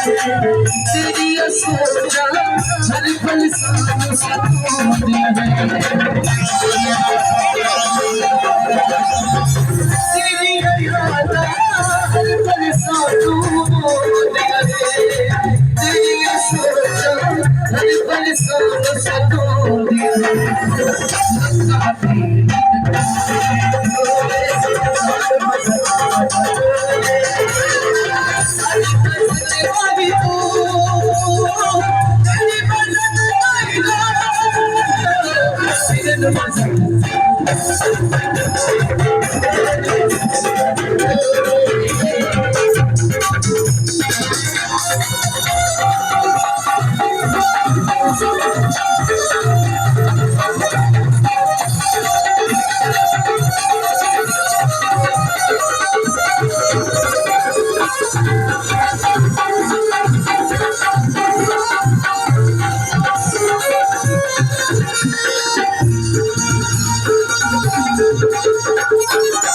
तेरी सोचा हर पल सानू सताती है तेरी याद हर पल सानू तेरी सोचा हर पल सानू सताती है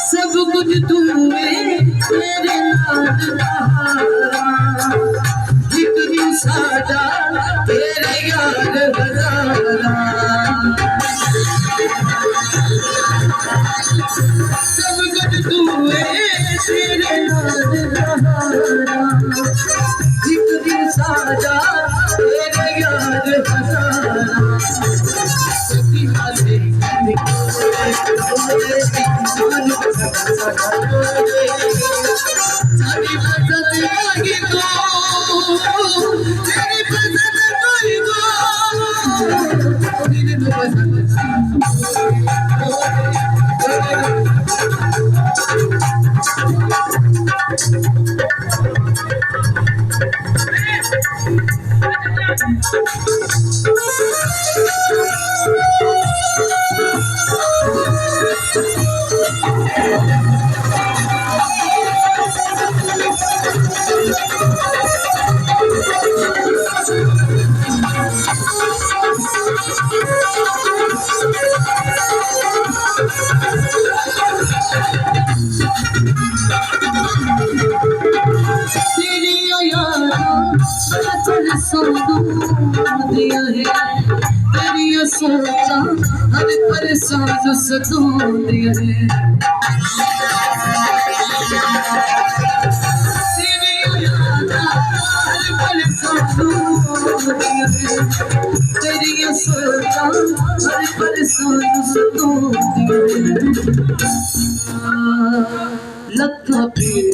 सब कुछ तू मेरे जितनी सादा तेरे याद हजारा सब कुछ तू तेरे जितनी सादा तेरे याद हजारा तेरी सोचा हर परेशान सताती है तेरी याद हर पल सताती है तेरी सोचा हर परेशान सताती है लगता फिर